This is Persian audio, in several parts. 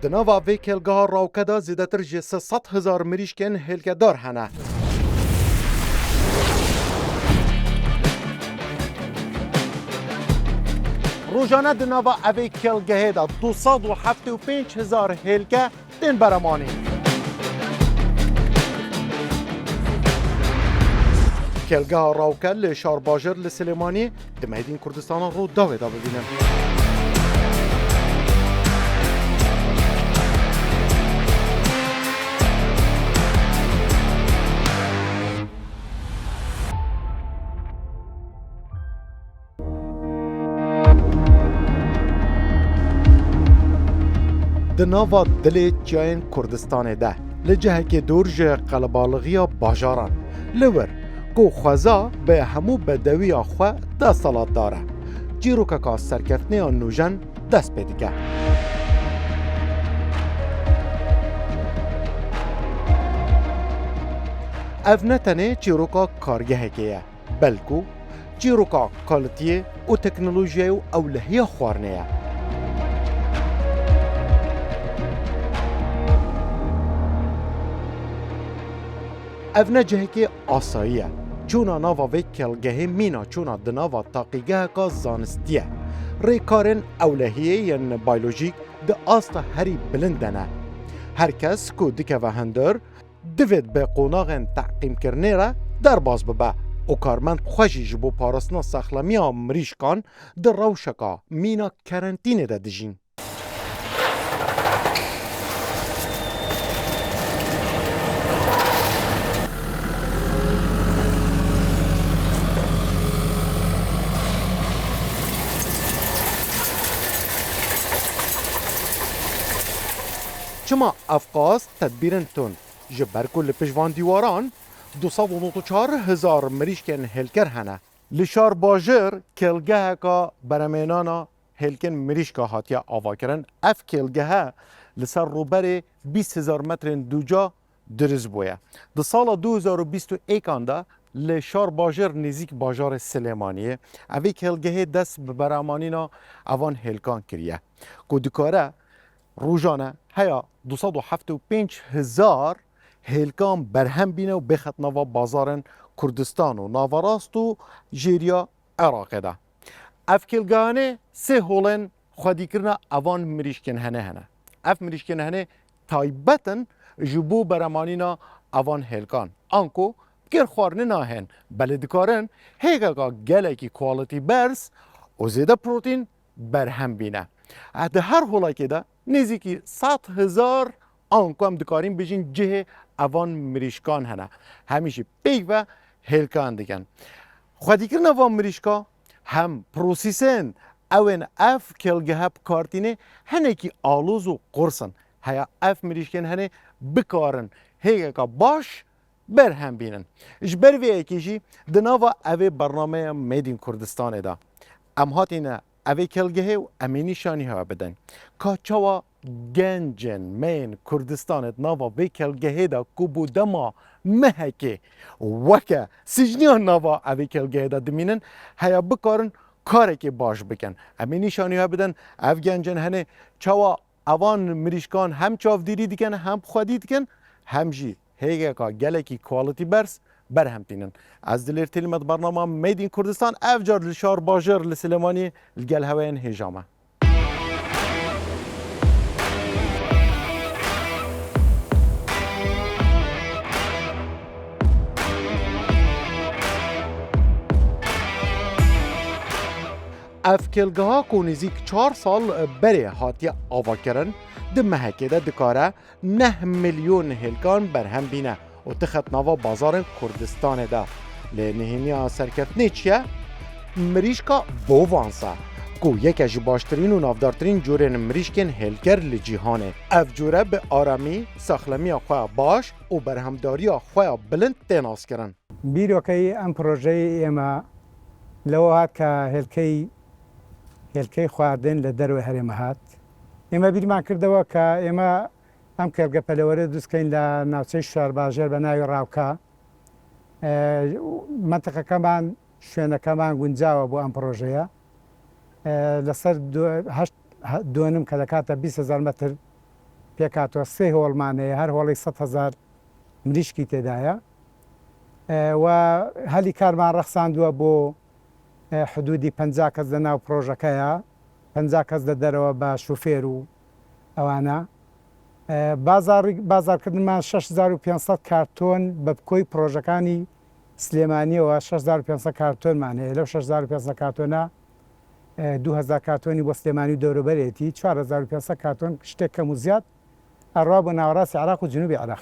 دناوا وی کلگاه راوکدا زیادتر جه 300,000 مریشکن هلکدار هنه. روزانه دناوا اوی کلگاه دا 275,000 هلکه دین برمانی. کلگاه راوکد لشار باجر لسلیمانی دمیدین کردستان رو داوی دا ببینم. دناوا دل جاین کردستان ده لجهه که دورج قلبالغیا باجاران لور کو خوزا به همو بدوی خو دا سالات داره جیرو که سرکفتنی نوجن دست پیدیگه اف نتنه چیروکا کارگه که بلکو چیروکا کالتیه و تکنولوژی و اولهی خوارنه اف نجه که آساییه چونا ناوا ویکلگه مینا چونا دناوا تاقیگه که زانستیه ریکارن اولهیه ین بیولوژیک ده آستا هری بلندنه هر کس که دیکه و هندر دوید به قوناغن تعقیم کرنه را در باز ببه و کارمند خوشی جبو پارسنا سخلمی ها مریشکان در روشکا مینا کرنتینه ده دجین چما افقاس تدبیرن تون جبر کل پشوان دیواران 294,000 مریشکن هلکر هنه لشار باجر کلگه که برمینانا هلکن مریشکا هاتیا آوا کرن اف کلگه لسر روبر 20,000 متر دوجا درز بویه ده سال 2021 آنده لشار باجر نزیک باجار سلیمانیه اوی کلگه دست به برامانینا اوان هلکان کریه که دکاره روزانه هیا 275,000 هلکان برهم بینه و بخط نوا بازارن کردستان و ناوراست و جیریا عراق ده اف کلگانه سه هولن خودی کرنا اوان مریشکن هنه اف مریشکن هنه تایبتن جبو برمانینا اوان هلکان آنکو گر خوارنه ناهن بلدکارن هیگا گله کی کوالیتی برس و زیده پروتین برهم بینه ده هر هولا که ده نزدیکی 100,000 آنکو هم دکاریم بجین جه اوان مریشکان هنه همیشه پیگ و هلکان دیگن خودی کرن اوان مریشکا هم پروسیسن اوین اف کلگه هب کارتینه هنه کی آلوز و قرصن هیا اف مریشکن هنه بکارن هیگه که باش بر هم بینن اجبر وی ایکیشی دناوا اوی برنامه میدین کردستان دا ام هاتینه اوی کلگه و امینی شانی ها بدن که چوا گنجن مین کردستانت ناوا وی کلگه دا کبو دما مهکه وکه سجنیان ناوا اوی کلگه دا دمینن هیا بکارن کاری که باش بکن امینی شانی ها بدن او گنجن هنه چوا اوان مریشکان هم چاف دیری دیکن هم خودی دیکن هم جی هیگه که گله کی کوالیتی برس بر هم تینن از دلیر تلمت برنامه میدین کردستان افجار لشار باجر لسلیمانی الگل هواین هجامه افکلگه ها که نزدیک 4 سال بره هاتیه آوا کرن ده محکه ده دکاره 9 میلیون هلکان برهم بینه و تخت نوا بازار کردستان ده لنهینی سرکتنی چیه؟ مریشکا بووانسا که یکی از باشترین و نافدارترین جورین مریشکن هلکر لجیهانه اف جوره به آرامی ساخلمی خواه باش و برهمداری خواه بلند تناس کرن بیروکی ام پروژه اما لوهات که هلکی خواردن لدرو هرم هات اما بیر ما کرده که اما ام کلگه پلوره دوست کن لناوچه شار باجر بنای راوکا منطقه کمان شوینه کمان گنجاوه بو ام پروژه لسر دونم که دکاتا 20,000 متر پێکاتەوە سێ هۆڵمانەیە هەر هۆڵی 100,000 مریشکی تێدایە و هەلی کارمان ڕەخساندووە بۆ حدودی 50 کەس لە ناو پرۆژەکەیە 50 کەس لە دەرەوە بە شوفێر و ئەوانە بازارکردنمان 6500 کارتۆن بە بکۆی پرۆژەکانی سلێمانیەوە 6500 کارتۆنمان هەیە لەو 6500 کارتۆنە 2000 کارتۆنی بۆ سلێمانی و دەوروبەرێتی 4500 کارتۆن شتێک کەم و زیاد ئەڕوا بۆ ناوەڕاستی عێراق و جنوبی عێراق.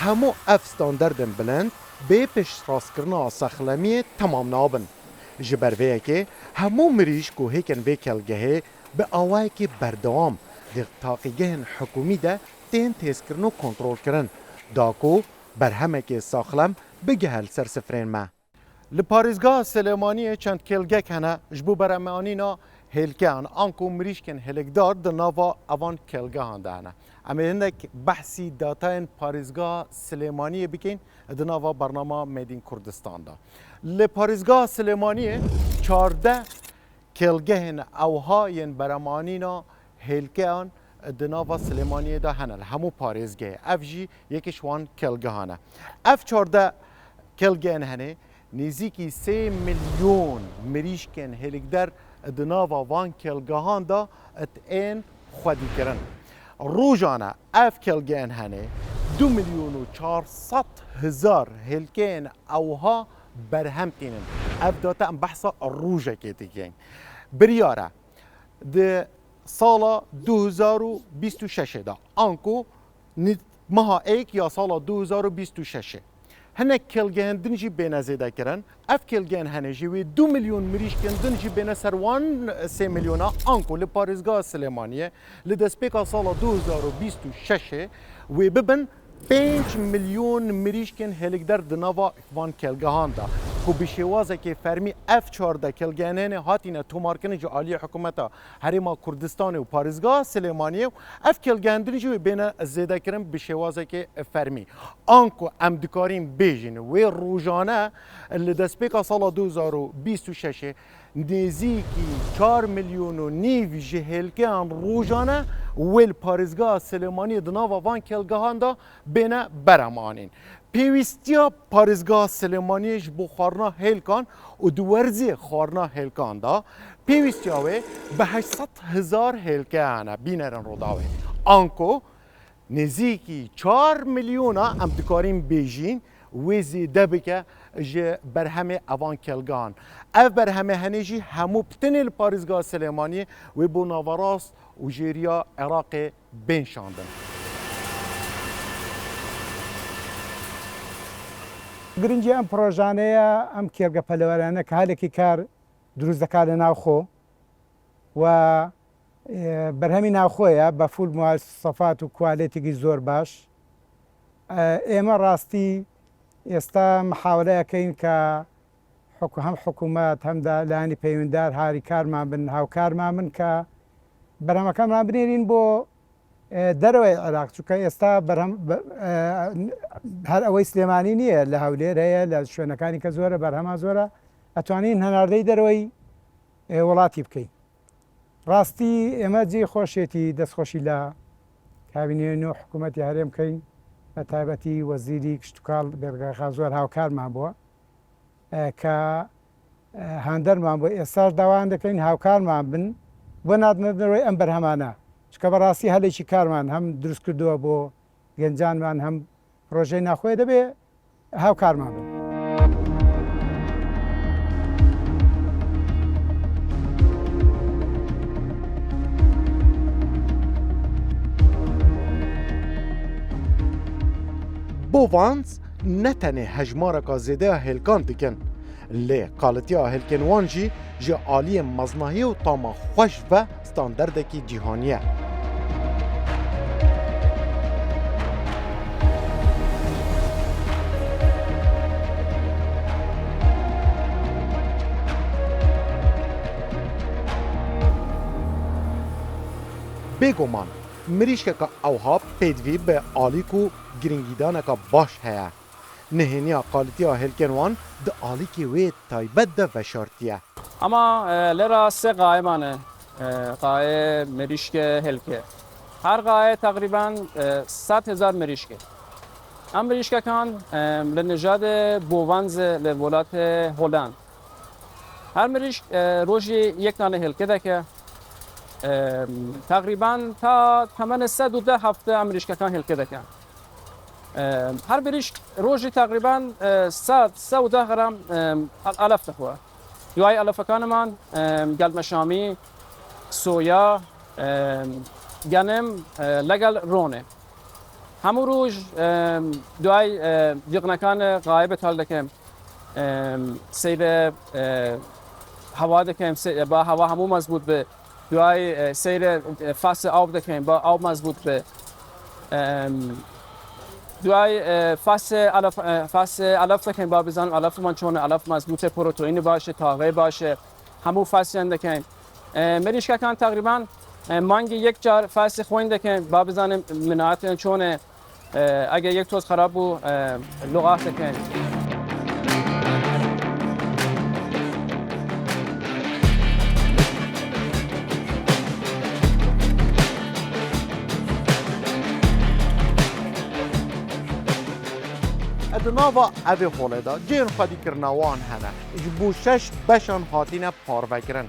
هەموو ئەف ستاندەردن بلند بێ پشتڕاستکردنا سەخلەمیە تەمام نابن. ji ber vê yekê hemû mirîş ku hêkin vê kelgehê bi awayekê berdewam di taqîgehên hikûmî de tên têzkirin û kontrolkirin da ku berhemekê saxlem bigihel ser sifrên me. Li Parêzgeha Silêmaniyê çend kelgek hene ji bo beremanîna hêlkeyan an ku mirîşkên hêlekdar di nava evan kelgehan de hene. Em ê hinek behsî datayên Parêzgeha Silêmaniyê bikin di nava bernama Made Kurdistan da. Li Parêzgeha Silêmaniyê 14 kelgehên ewha yên beremanîna hêlkeyan di nava Silêmaniyê de hene li hemû parêzgehê. Ev jî yekî ji wan kelgehan e. Ev 14 kelgehên hene nêzîkî 3 milyon mirîşkên hêlikdar di nava van kelgehan da ên xwedîkirin. Rojane ev kelgehên hene 2 milyon û 400,000 hêlkeyên ewha berhem tînin. Ev data em behsa rojekê dikin. Biryar e di sala 2026 da an ku meha êk ya sala 2026 hinek kelgehên din jî bêne zêdekirin. Ev kelgehên hene jî wê 2 milyon mirîşkên din jî bêne ser wan 3 milyona an ku li Parêzgeha Silêmaniyê li destpêka sala 2026 wê bibin 5 milyon mirîşkên hêlikdar di nava van kelgehan da ku bi şêwazekê fermî ev 14 kelgehên hene hatîne tomarkirin ji aliyê hikûmeta Herêma Kurdistanê û Parêzgeha Silêmaniyê ev kelgehên din jî wê bêne zêdekirin bi şêwazekê fermî. An ku em dikarin bêjin wê rojane li destpêka sala 2026 nêzîkî 4 milyon û nîv ji hêlkeyan rojane wê li Parêzgeha Silêmaniyê di nava van kelgehan da bêne beremanîn. Pêwîstiya Parêzgeha Silêmaniyê ji bo xwarina hêlkan û di werzê xwarina hêlkan da pêwîstiya wê bi 800,000 hêlke hene bînerin rodawê. An ku nêzîkî 4 milyona em dikarin bêjîn wê zêde bike ji berhemê evan kelgehan. Ev berhemê henê jî hemû pitinê li Parêzgeha Silêmaniyê wê bo navarast û jêriya Iraqê bên şandin. گرنگی ئەم پرۆژانەیە ئەم کێرگە پەلەوەرانە کە هەلێکی کار دروست دەکات لە ناوخۆ و بەرهەمی ناوخۆیە بە فول مواصفات و کوالێتێکی زۆر باش. ئێمە ڕاستی ئێستا محاولەیەکەین کە هەم حکوومەت هەمدا لایانی پەیوەنددار هاری کارمان بن هاوکارمان من کە بەرهەمەکانمان بنێرین بۆ دەرەوەی عێراق چونکە ئێستا هەر ئەوەی سلێمانی نییە لە هەولێر هەیە لە شوێنەکانی کە زۆرە بەرهەما زۆرە ئەتوانین هەناردەی دەرەوەی وڵاتی بکەین. ڕاستی ئێمە جێ خۆشێتی دەستخۆشی لە کابینێن و حکوومەتی هەرێم بکەین بە تایبەتی وەزیری کشتتوکاڵ بێرگاخا زۆر هاوکارمان بووە کە هاندەرمان بۆ ئێستاش داوان دەکەین هاوکارمان بن بۆ نادنەوەی ئەم بەرهەمانە چکە بەڕاستی هەلێکی کارمان هەم دروست کردووە بۆ گەنجانمان هەم پرۆژەی ناخۆی دەبێ هاوکارمان بن. بۆ ڤانس نەتەنێ هەژمارێکا زێدەیە هێلکان dikin lê qalitiya hêlkên wan jî ji aliyê meznahî û tama xweş ve standerdekî cîhanî ye. Bêguman mirîşkeka ewha pêdivî bi alîk û giringîdaneka baş heye. نهێنیا قالیتیا هێلکên wan di alîkê wê taybet de veşartiye. اما لرا سه قایه مانه قایه مریشک هلکه هر قایه تقریبا 100,000 مریشکه ام مریشکه کان لنژاد بوونز لولات هلند هر مریشک روزی یک دانه هلکه ده که تقریبا تا 810 هفته ام مریشکه کان هلکه ده که هر مریشک روزی تقریبا 110 گرم علف تخوره دوای علفکان من گلم شامی سویا گنم لگل رونه همون روز دوای دیقنکان غایب تال دکم سیر هوا دکم با هوا همو مضبوط به دوای سیر فاس آب دکم با آب مضبوط به دوای فاس علف دکن با بزنم علف من چون علف مضبوط پروتئین باشه تاغه باشه همو فاس دکن مریشکه کان تقریبا مانگی یک جار فاس خوین دکن با بزنم مناعت چون اگه یک توز خراب بو لغات دکن ادناوا اوی هولدا جین خودی کرنوان هنه جبو 6 بشان هاتینه پاروکرن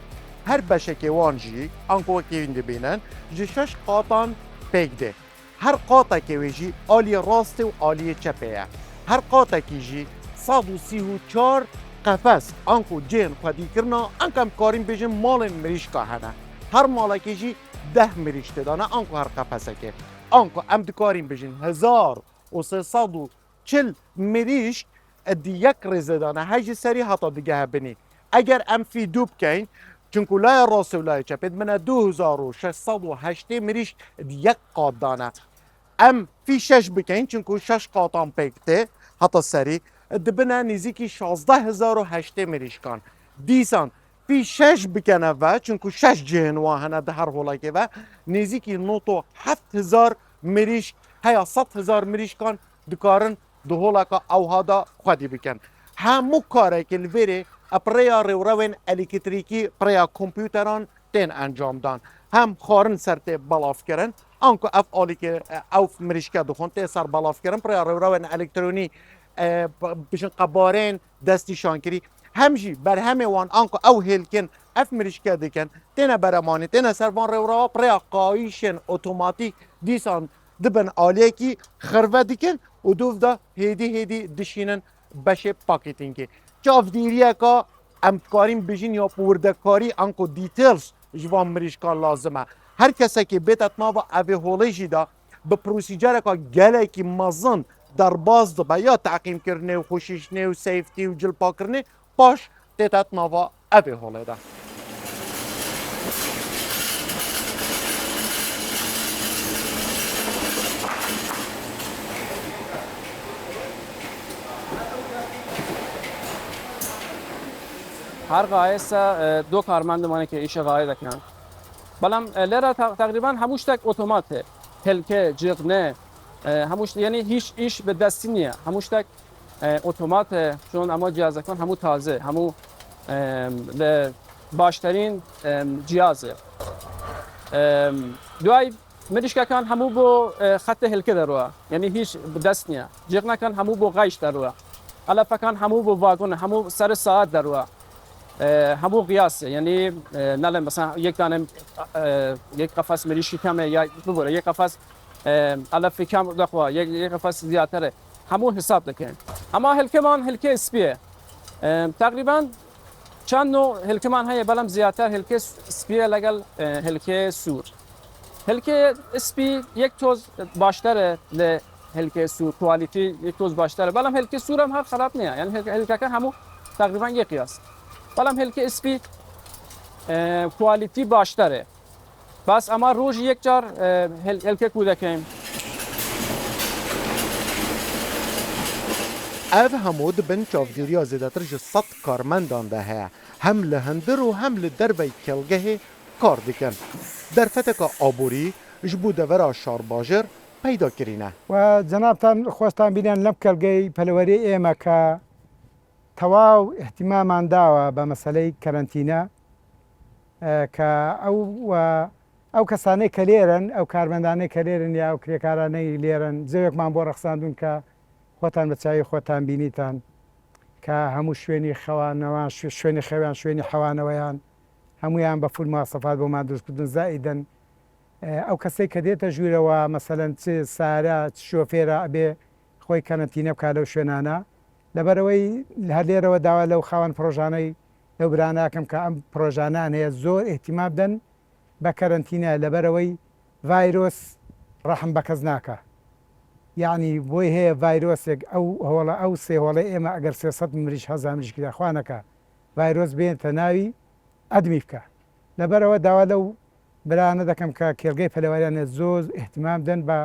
هر بشکی وان جی انکو که این دبینن جی 6 قاطان پیک ده هر قاطه که ویجی آلی راست و آلی چپه هر قاطه که جی 134 قفس انکو جین خودی کرنا انکم کاریم بیجن مال مریشکا هنه هر مالا که جی 10 مریشت دانه انکو هر قفسه که انکو ام دکاریم بیجن 1340 مریشک دی یک رزدانه هجی سری حتا دیگه بینی اگر ام فی دوب کن چونکو لای راست و لای چپید من 2608 مریشک دی یک قاد دانه ام فی 6 بکن چونکو 6 قاطان پیکته حتا سری دی بنا نزیکی 16008 مریشکان دیسان فی 6 بکنه و چونکو 6 جهنوان هنه ده هر حولا که و نزیکی نوتو 7000 مریشک هیا 100,000 مریشکان دکارن دهولا که اوهادا خودی بکن همو کاره که الویره اپریا روین الکتریکی پریا کمپیوتران تین انجام دان هم خارن سرته بلاف کرن آنکو اف آلی که اوف مریشکه دخون تی سر بلاف کرن پریا روین الکترونی بشن قبارین دستی شانکری همجی بر همه وان آنکو او هلکن اف مریشکه دکن تینا برمانی تینا سروان رو پریا قایشن اتوماتیک دیسان دبن آلیه کی خروه دیکن و دوف دا هیدی دشینن بشه پاکتینگی چاف دیریه که امکاریم بجین یا پوردکاری انکو دیتیلز جوان مریشکا لازمه هر کسی که بیتت ناوا اوی هولیجی دا به پروسیجر که گله که مزن در باز دا یا تعقیم کرنه و خوشیشنه و سیفتی و جلپا کرنه پاش تیتت ناوا اوی هولی دا هر قایه سه دو کارمند مانه که ایش قایه دکن بلام لرا تقریبا هموش تک اتوماته هلکه جغنه هموش یعنی هیچ ایش به دستی نیه هموش تک اتوماته چون اما جهازکان همو تازه همو باشترین جهازه دوای مریشکه کان همو با خط هلکه دروه یعنی هیچ به دست نیه جغنه کان همو با غیش دروه علفه کان همو با واگون همو سر ساعت دروه همو قیاسه یعنی نلم مثلا یک دانه یک قفس مریشی کمه یا ببره یک قفس علف کم دخوا یک قفس زیادتره همو حساب دکن اما هلکمان هلکه اسپیه تقریبا چند نوع هلکمان هایی بلم زیادتر هلکه اسپیه لگل هلکه سور هلکه اسپی یک توز باشتره ل هلکه سور کوالیتی یک توز باشتره بلم هلکه سور هم هر خراب نیه یعنی هلکه که همو تقریبا یک قیاس بلام هلکه اسپی کوالیتی باشتره بس اما روز یک جار هلکه کودکیم اف همود بن چافگیریا زیادتر جه 100 کارمندان ده هیا هم لهندر و هم لدربی کلگه کار دیکن در فتک آبوری جبو دورا شارباجر پیدا کرینه. و جنابتان خۆستان بینیان لەم کەلگەی پەلەوەری ئێمە کە تەواو احتیمامان داوە بە مەسەلەی کەرەنتینە کە ئەو کەسانەی کە لێرن ئەو کارمەندانەی کە لێرن یا ئەو کرێکارانەی لێرن جەوێکمان بۆ ڕەخساندون کە خۆتان بە چاوی خۆتان بینیتان کە هەموو شوێنی خەوانەوە شوێنی خەویان شوێنی حەوانەوەیان هەمویان بە فول ماسەفات بۆمان دروستکردن زائیدەن ئەو کەسێک کە دێتە ژوورەوە مەسەلەن چ سارە شۆفێرە ئەبێ خۆی کەرەنتینە بکات لەو شوێنانە لەبەرەوەی هەر لێرەوە داوا لەو خاوەن پرۆژانەی لەو براناکەم کە ئەم پرۆژانان هەیە زۆر احتیمام بدەن بە کەرەنتینە لەبەرەوەی ڤایرۆس ڕەحم بە کەس ناکە یعنی بۆی هەیە ڤایرۆسێک ئەو سێ هۆڵی ئێمە ئەگەر 300 مریش هەزار مریش کرا خوانەکە ڤایرۆس بێنتە ناوی ئەدمی بکە لەبەرەوە داوا لەو برانە دەکەم کە کێڵگەی پەلەوەریانە زۆر احتیمام بدەن بە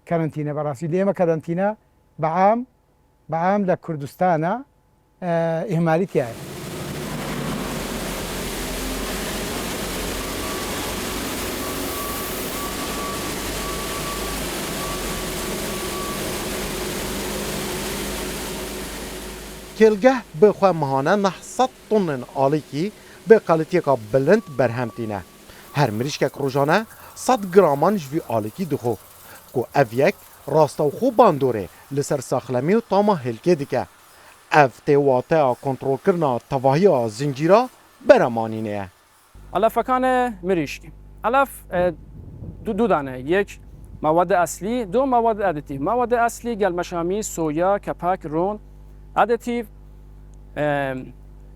کەرەنتینە بەڕاستی لێمە کەرەنتینە بەعام لە کوردستانە ئێمالی تایە. کلگه به خواه مهانه 900 طن آلیکی به قلیتیکا بلند برهمتینه. هر مریش که روزانه 100 گرامان جوی آلیکی دخو که او یک راستا و خوب باندوره لسر ساخلمی و تاما هلکه دیگه. او تیواته کنترل کرنا تواهی زنجیرا برمانینه. علف فکان مریشکی علف دو دانه یک مواد اصلی دو مواد ادیتیو مواد اصلی گلمشامی سویا کپک رون ادیتیو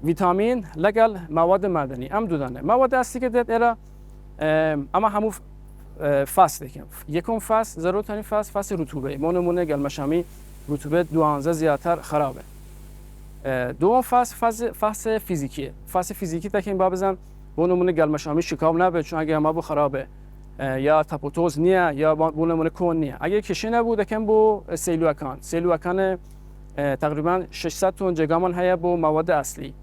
ویتامین لگل مواد معدنی ام دو دانه مواد اصلی که دید ایرا اما همو فصل دکم یکم فصل ضرورتنی فصل رطوبه مونمونه گلمشامی رطوبه 12 زیادتر خرابه دوم فصل فیزیکیه فصل فیزیکی دکیم بابزن بونمونه گلمشامی شکام نبه چون اگه ما بو خرابه یا تپوتوز نیه یا بونمونه کون نیه اگه کشی نبود دکم بو سیلوکان تقریبا 600 تن جگامان هیا بو مواد اصلی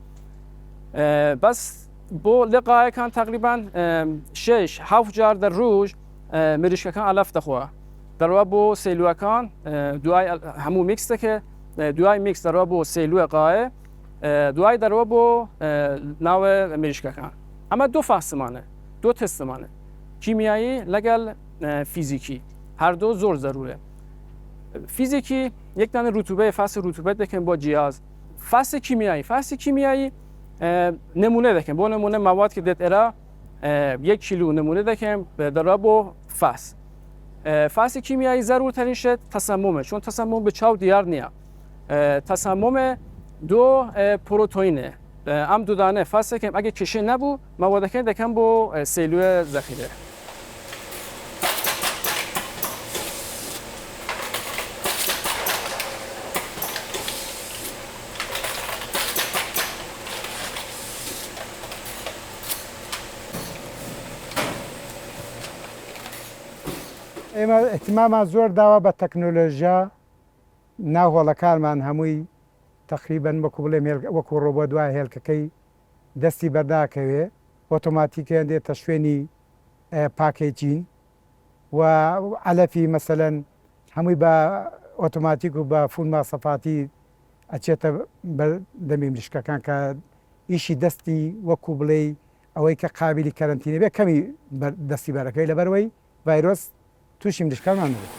بس بو لقای کان تقریبا 6-7 جار در روز مریشکان علف دخواه در واقع بو سیلوکان دوای همو میکس که دوای میکس در واقع بو سیلو قای دوای در واقع بو ناو مریشکان اما دو فصلمانه دو تستمانه کیمیایی لگل فیزیکی هر دو زور ضروره فیزیکی یک دانه رطوبه فصل رطوبه دکن با جیاز فصل کیمیایی نمونه دکن با نمونه مواد که دت ارا 1 کیلو نمونه دکن در با فصل کیمیایی ضرور ترین شد تسممه چون تسمم به چاو دیار نیا تسمم دو پروتئینه ام دو دانه فصل که اگه کشه نبود مواد که دکن با سیلو ذخیره ئێمە احتیمامان زۆر داوا بە تەکنۆلۆژیا ناوهۆڵەکانمان هەمووی تقریبەن وەکو بڵێم وەکو ڕۆبۆ دوای هێلکەکەی دەستی بەرداکەوێ ئۆتۆماتیکیان دێتە شوێنی پاکێجین و علەفی مەسەلەن هەمووی بە ئۆتۆماتیک و بە فول ماسەفاتی ئەچێتە دەمی مریشکەکان کە ئیشی دەستی وەکو بڵێ ئەوەی کە قابلی کەرەنتینە بێ کەمی دەستی بەرەکەی لەبەرەوەی ڤایرۆس تووشی مریشکەکان بێت.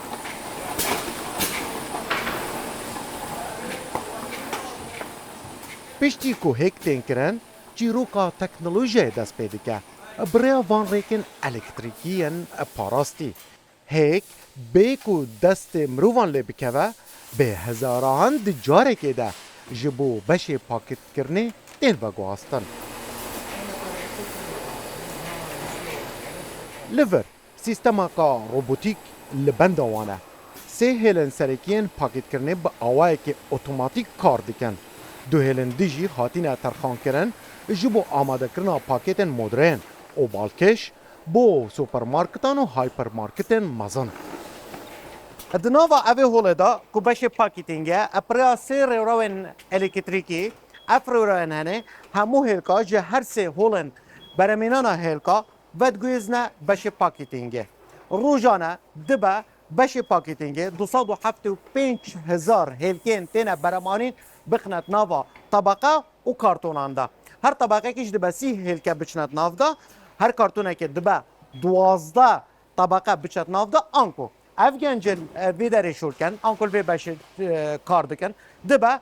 پشتی که هک تنکرن چیروکا تکنولوژی دست پیدا که برای وان ریکن الکتریکیان پاراستی هک بیکو دست مروان لی بکوه به هزاران جاره که ده جبو بش پاکت کرنه دین و گواستن لیور سیستما کا روبوتیک لبند وانه سه هلن سرکین پاکت کرنه با آوائه که اتوماتیک کار دکن دو هلن دیجی هاتین ترخان کرن جبو آماده کرنا پاکتن مدرن و بالکش بو سوپرمارکتان و هایپرمارکتن مزن دناوا اوه هوله دا که بشه پاکتینگه اپریا سه روین الکتریکی افروین هنه همو هلکا جه هر سه هولن برمینانا هلکا ودگویزنه بشه پاکتینگه روزانه دبه بشی پاکتینگی 275,000 هلکین تینا برمانین بخنت ناوا طبقه و کارتونان دا هر طبقه کش دبه 30 هلکه بچنت ناف دا هر کارتونه که دبه 12 طبقه بچت ناف دا آنکو اف گنجل وی در شورکن آنکل وی بشی کار دکن دبه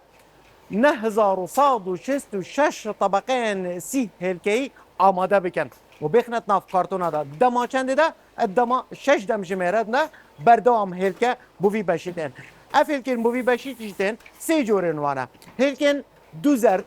9166 طبقه 30 هلکی آماده بکن و بخنت ناف کارتونه دا دما چنده ده دما 6 دم جمعرد نه بردوام هلکه بوی بشیدن اف هلکن بوی بشیدن سی جورن وانه هلکن دو زرد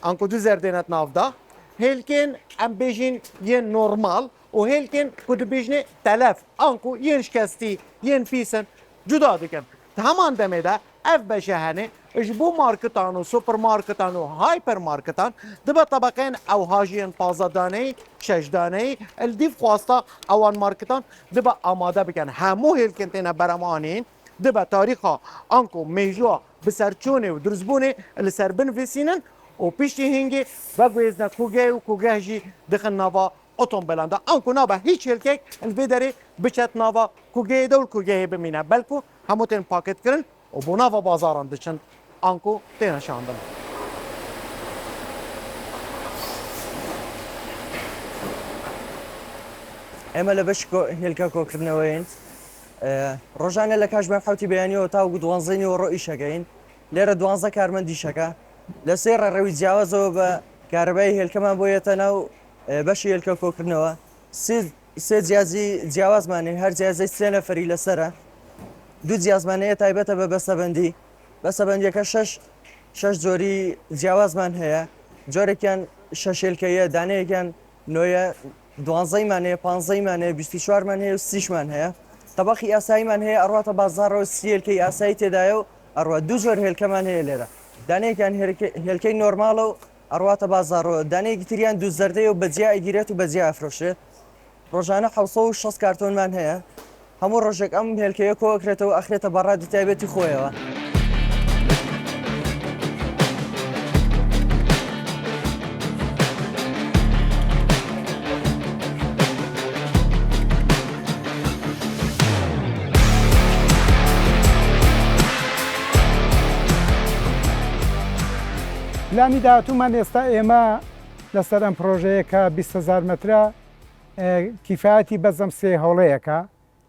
انکو دو زردینت ناف دا هلکن ام بیجین یه نورمال و هلکن کد بیجنه تلف انکو ین شکستی ین پیسن جدا دکن همان دمه ده اف بشهنه اش بو مارکتان و سوپر مارکتان و هایپر مارکتان دبا طبقین او هاجین 15 دانه 6 دانه الدیف خواستا اوان مارکتان دبا آماده بکن همو هلکن تینا برمانین دبا تاریخا انکو میجوا بسرچونه و درزبونه لسر بنفسینن و پیشتی هنگی بگویزن کوگه و کوگه جی دخل نوا اتومبیلان دا انکو نابا هیچ هلکک الویداری بچت نوا کوگه دول کوگه بمینه بلکو همو تین پاکت کرن و بو نوا بازاران دچن انکو تین شاندن ئێمە لە بەش هێلکە کۆکردنەوەین ڕۆژانە لە کاژبان حوتی بەیانیەوە تاوەکو دوانزەینەوە ڕۆ ئیشەکەین لێرە 12 کارمەندیشەکە لە سێ ڕێڕەوی جیاوازەوە بە کارەبای هێلکەمان بۆیەتە ناو بەشی هێلکە کۆکردنەوە سێ جیازی جیاوازمانێ هەر جیازەی سێ نەفەری لەسەرە دوو جیازمانەیە تایبەتە بە بەسەبەندی بەسەبەندیەکە شەش جۆری جیاوازمان هەیە جۆرێکیان شەش هێلکەیە دانەیەکیان نۆیە 12مانەیە 15مانەیە 24مان هەیە و 30مان هەیە تەبەخی ئاساییمان هەیە ئەڕاتە بازارەوە سیلکەی ئاسایی تێدایە و ئەڕوا دوو جۆر هێلکەمان هەیە لێرە دانەیەکیان هێلکەی نۆرماڵە و ئەڕاتە بازارەوە دانەیەکی تریان دوو زەردەیە و بەجیا ئەگیرێت و بەجیا ئەفرۆشێت ڕۆژانە 600 کارتۆنمان هەیە هەموو ڕۆژێک ئەم هێلکەیە کۆکرێتەوە ئەخرێتە بەڕادی تایبەتی خۆیەوە پلانی داهاتوومان ئێستا ئێمە لەسەر ئەم پرۆژەیەکە 20,000 مەترە کیفایەتی بەزەم سێ هەوڵەیەکە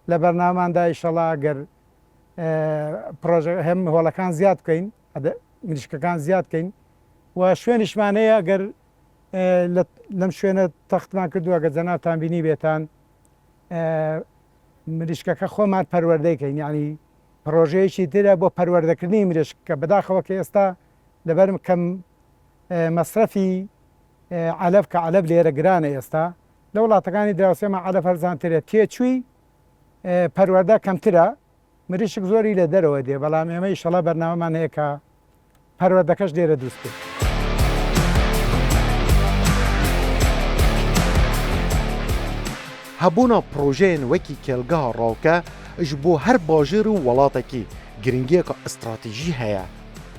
لە بەرناماندا ئیشەڵا ئەگەر هەم هۆڵەکان زیاد بکەین مریشکەکان زیاد بکەین و شوێنیشمانەیە ئەگەر لەم شوێنە تەختمان کردووە گە جەنابتان بینی بێتان مریشکەکە خۆمان پەروەردەیکەین یعنی پرۆژەیەکی ترە بۆ پەروەردەکردنی مریشکە بەداخەوە کە ئێستا لەبەرم کەم مەصرەفی عەلەف کە عەلەف لێرە گرانە ئێستا لە وڵاتەکانی دراوسێمە عەلەف هەرزانترە تێچووی پەروەردە کەمترە مریشک زۆری لە دەرەوە دێ بەڵام ئێمە ئیشەڵا بەرنامەمان هەیە کە پەروەردەکەش لێرە دروست بێت هەبوونا پرۆژەیەن وەکی کێلگەها ڕاوکە ji بۆ هەر باژێر و وڵاتێکی گرنگیەکە ئستراتیژی هەیە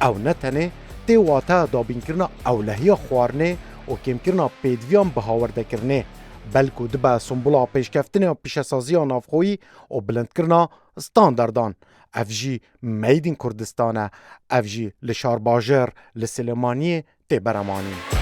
ئەو نەتەنێ تێواتە دابینکردنا ئەولەهیە خواردنێ و کێمکردنا پێدویان بەهاوەردەکردنێ بەلکو دبە سمبوڵا پێشکەفتنێ پیشەسازیە ناوخۆیی و بلندکردنا ستاندەردان ئەف ژی مەیدین کوردستانە ئەف ژی لە شارباژێر لە سلێمانیە تێبەرەمانین